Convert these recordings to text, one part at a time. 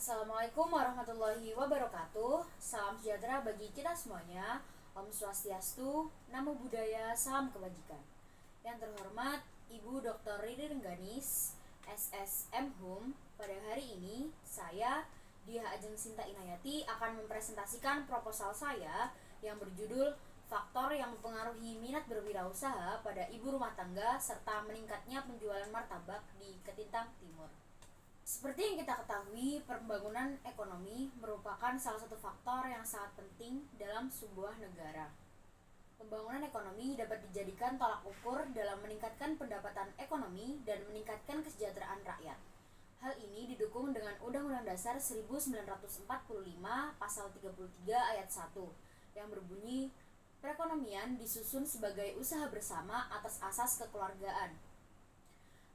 Assalamualaikum warahmatullahi wabarakatuh. Salam sejahtera bagi kita semuanya. Om Swastiastu, Namo Buddhaya, salam kebajikan. Yang terhormat Ibu Dr. Riri Rengganis, SSM Hum. Pada hari ini, saya, Diah Ajeng Sinta Inayati, akan mempresentasikan proposal saya yang berjudul Faktor yang mempengaruhi minat berwirausaha pada ibu rumah tangga serta meningkatnya penjualan martabak di Ketintang Timur. Seperti yang kita ketahui, pembangunan ekonomi merupakan salah satu faktor yang sangat penting dalam sebuah negara. Pembangunan ekonomi dapat dijadikan tolak ukur dalam meningkatkan pendapatan ekonomi dan meningkatkan kesejahteraan rakyat. Hal ini didukung dengan Undang-Undang Dasar 1945 Pasal 33 Ayat 1 yang berbunyi, perekonomian disusun sebagai usaha bersama atas asas kekeluargaan.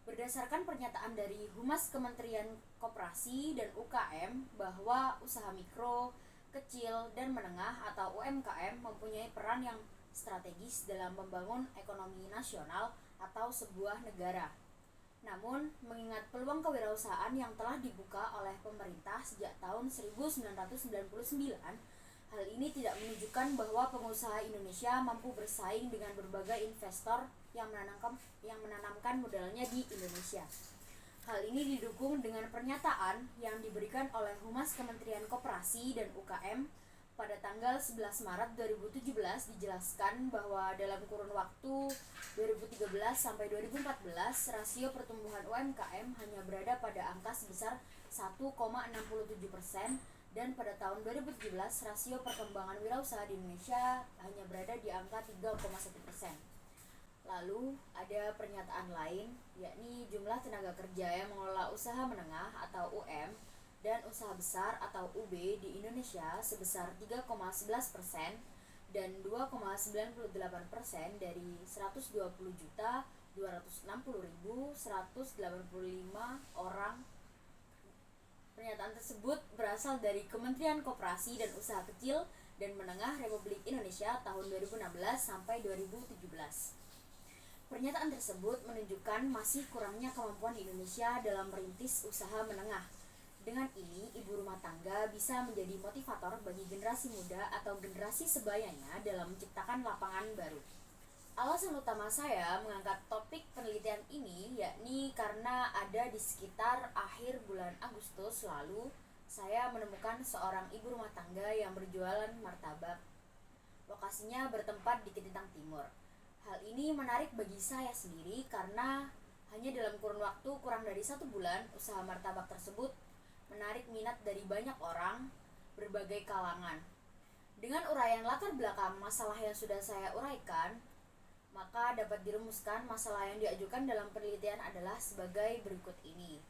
Berdasarkan pernyataan dari Humas Kementerian Koperasi dan UKM bahwa usaha mikro, kecil, dan menengah atau UMKM mempunyai peran yang strategis dalam membangun ekonomi nasional atau sebuah negara. Namun, mengingat peluang kewirausahaan yang telah dibuka oleh pemerintah sejak tahun 1999, hal ini tidak menunjukkan bahwa pengusaha Indonesia mampu bersaing dengan berbagai investor yang menanamkan modalnya di Indonesia. Hal ini didukung dengan pernyataan yang diberikan oleh Humas Kementerian Koperasi dan UKM pada tanggal 11 Maret 2017 dijelaskan bahwa dalam kurun waktu 2013 sampai 2014 rasio pertumbuhan UMKM hanya berada pada angka sebesar 1,67%. Dan pada tahun 2017 rasio perkembangan wirausaha di Indonesia hanya berada di angka 3,1%. Lalu ada pernyataan lain, yakni jumlah tenaga kerja yang mengelola usaha menengah atau UM dan usaha besar atau UB di Indonesia sebesar 3,11% dan 2,98% dari 120.260.185 orang. Pernyataan tersebut berasal dari Kementerian Koperasi dan Usaha Kecil dan Menengah Republik Indonesia tahun 2016 sampai 2017. Pernyataan tersebut menunjukkan masih kurangnya kemampuan Indonesia dalam merintis usaha menengah. Dengan ini, ibu rumah tangga bisa menjadi motivator bagi generasi muda atau generasi sebayanya dalam menciptakan lapangan baru. Alasan utama saya mengangkat topik penelitian ini yakni karena ada di sekitar akhir bulan Agustus lalu saya menemukan seorang ibu rumah tangga yang berjualan martabak. Lokasinya bertempat di Ketintang Timur. Hal ini menarik bagi saya sendiri karena hanya dalam kurun waktu kurang dari 1 bulan usaha martabak tersebut menarik minat dari banyak orang berbagai kalangan. Dengan uraian latar belakang masalah yang sudah saya uraikan, maka dapat dirumuskan masalah yang diajukan dalam penelitian adalah sebagai berikut ini.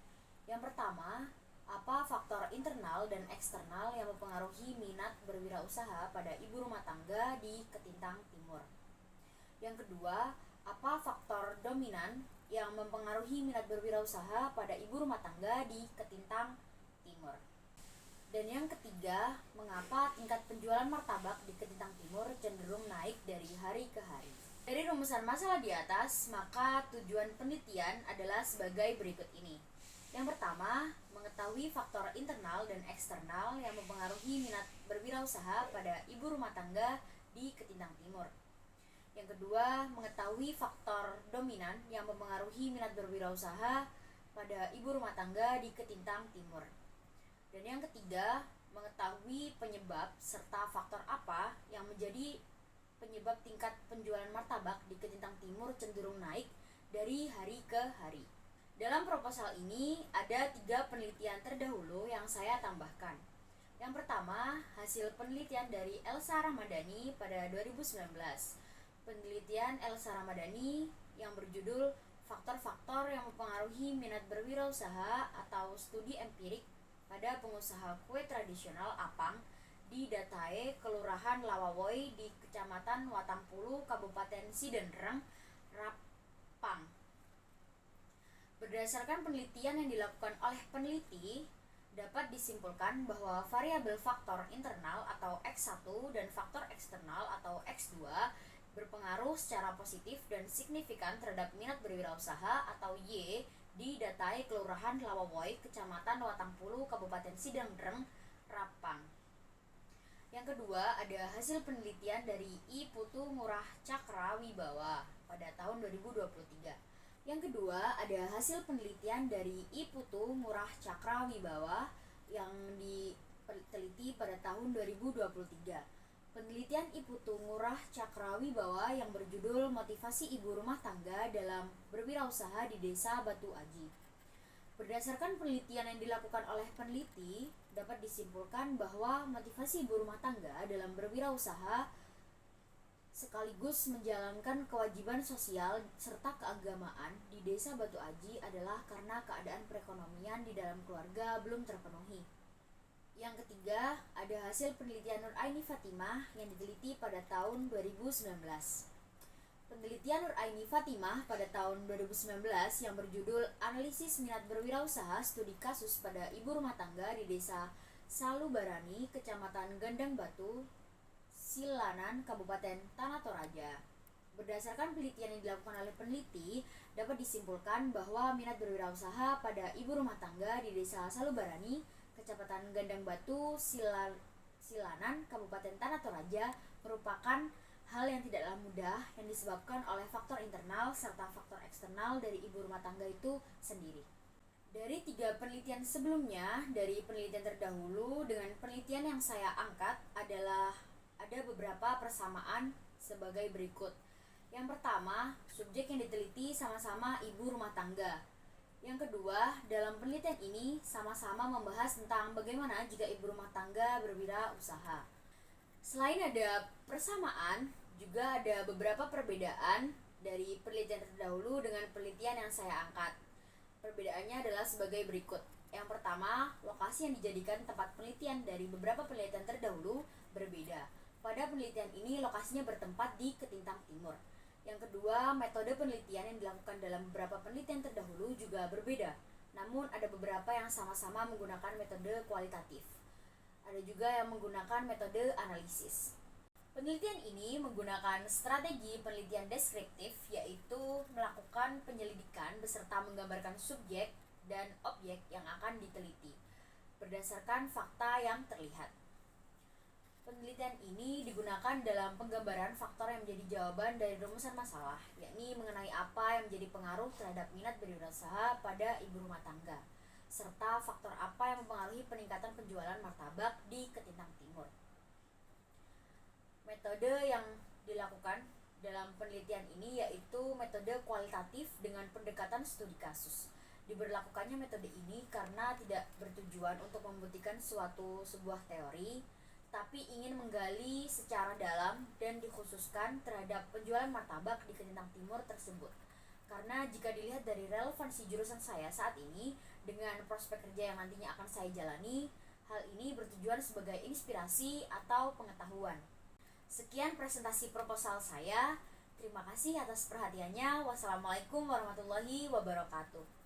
Yang pertama, apa faktor internal dan eksternal yang mempengaruhi minat berwirausaha pada ibu rumah tangga di Ketintang Timur? Yang kedua, apa faktor dominan yang mempengaruhi minat berwirausaha pada ibu rumah tangga di Ketintang Timur? Dan yang ketiga, mengapa tingkat penjualan martabak di Ketintang Timur cenderung naik dari hari ke hari? Dari rumusan masalah di atas, maka tujuan penelitian adalah sebagai berikut ini. Yang pertama, mengetahui faktor internal dan eksternal yang mempengaruhi minat berwirausaha pada ibu rumah tangga di Ketintang Timur. Yang kedua, mengetahui faktor dominan yang mempengaruhi minat berwirausaha pada ibu rumah tangga di Ketintang Timur. Dan yang ketiga, mengetahui penyebab serta faktor apa yang menjadi penyebab tingkat penjualan martabak di Ketintang Timur cenderung naik dari hari ke hari. Dalam proposal ini ada 3 penelitian terdahulu yang saya tambahkan. Yang pertama, hasil penelitian dari Elsa Ramadhani pada 2019. Penelitian Elsa Ramadhani yang berjudul Faktor-faktor yang mempengaruhi minat berwirausaha atau studi empirik pada pengusaha kue tradisional Apang di Datae, Kelurahan Lawawoi di Kecamatan Watampulu, Kabupaten Sidenreng, Rapang. Berdasarkan penelitian yang dilakukan oleh peneliti, dapat disimpulkan bahwa variabel faktor internal atau X1 dan faktor eksternal atau X2 berpengaruh secara positif dan signifikan terhadap minat berwirausaha atau Y didatai Kelurahan Lawawoy, Kecamatan Watangpulu, Kabupaten Sidangdreng, Rapang. Yang kedua, ada hasil penelitian dari I Putu Ngurah Cakra Wibawa pada tahun 2023. Yang kedua, ada hasil penelitian dari I Putu Ngurah Cakra Wibawa yang diteliti pada tahun 2023. Penelitian I Putu Ngurah Cakra Wibawa yang berjudul Motivasi Ibu Rumah Tangga dalam Berwirausaha di Desa Batu Aji. Berdasarkan penelitian yang dilakukan oleh peneliti, dapat disimpulkan bahwa motivasi ibu rumah tangga dalam berwirausaha sekaligus menjalankan kewajiban sosial serta keagamaan di Desa Batu Aji adalah karena keadaan perekonomian di dalam keluarga belum terpenuhi. Yang ketiga, ada hasil penelitian Nur Aini Fatimah yang diteliti pada tahun 2019. Penelitian Nur Aini Fatimah pada tahun 2019 yang berjudul Analisis Minat Berwirausaha Studi Kasus pada Ibu Rumah Tangga di Desa Salubarani, Kecamatan Gandang Batu, Silanan, Kabupaten Tanah Toraja. Berdasarkan penelitian yang dilakukan oleh peneliti, dapat disimpulkan bahwa minat berwirausaha pada ibu rumah tangga di Desa Salubarani, Kecamatan Gandang Batu, Silanan, Kabupaten Tanah Toraja merupakan hal yang tidaklah mudah yang disebabkan oleh faktor internal serta faktor eksternal dari ibu rumah tangga itu sendiri. Dari 3 penelitian sebelumnya, dari penelitian terdahulu dengan penelitian yang saya angkat adalah ada beberapa persamaan sebagai berikut. Yang pertama, subjek yang diteliti sama-sama ibu rumah tangga. Yang kedua, dalam penelitian ini sama-sama membahas tentang bagaimana jika ibu rumah tangga berwirausaha. Selain ada persamaan, juga ada beberapa perbedaan dari penelitian terdahulu dengan penelitian yang saya angkat. Perbedaannya adalah sebagai berikut. Yang pertama, lokasi yang dijadikan tempat penelitian dari beberapa penelitian terdahulu berbeda. Pada penelitian ini, lokasinya bertempat di Ketintang Timur. Yang kedua, metode penelitian yang dilakukan dalam beberapa penelitian terdahulu juga berbeda. Namun, ada beberapa yang sama-sama menggunakan metode kualitatif. Ada juga yang menggunakan metode analisis. Penelitian ini menggunakan strategi penelitian deskriptif, yaitu melakukan penyelidikan beserta menggambarkan subjek dan objek yang akan diteliti berdasarkan fakta yang terlihat. Penelitian ini digunakan dalam penggambaran faktor yang menjadi jawaban dari rumusan masalah, yakni mengenai apa yang menjadi pengaruh terhadap minat berwirausaha pada ibu rumah tangga, serta faktor apa yang mempengaruhi peningkatan penjualan martabak di Ketintang Timur. Metode yang dilakukan dalam penelitian ini yaitu metode kualitatif dengan pendekatan studi kasus. Diberlakukannya metode ini karena tidak bertujuan untuk membuktikan sebuah teori, tapi ingin menggali secara dalam dan dikhususkan terhadap penjualan martabak di Ketintang Timur tersebut. Karena jika dilihat dari relevansi jurusan saya saat ini dengan prospek kerja yang nantinya akan saya jalani, hal ini bertujuan sebagai inspirasi atau pengetahuan. Sekian presentasi proposal saya. Terima kasih atas perhatiannya. Wassalamualaikum warahmatullahi wabarakatuh.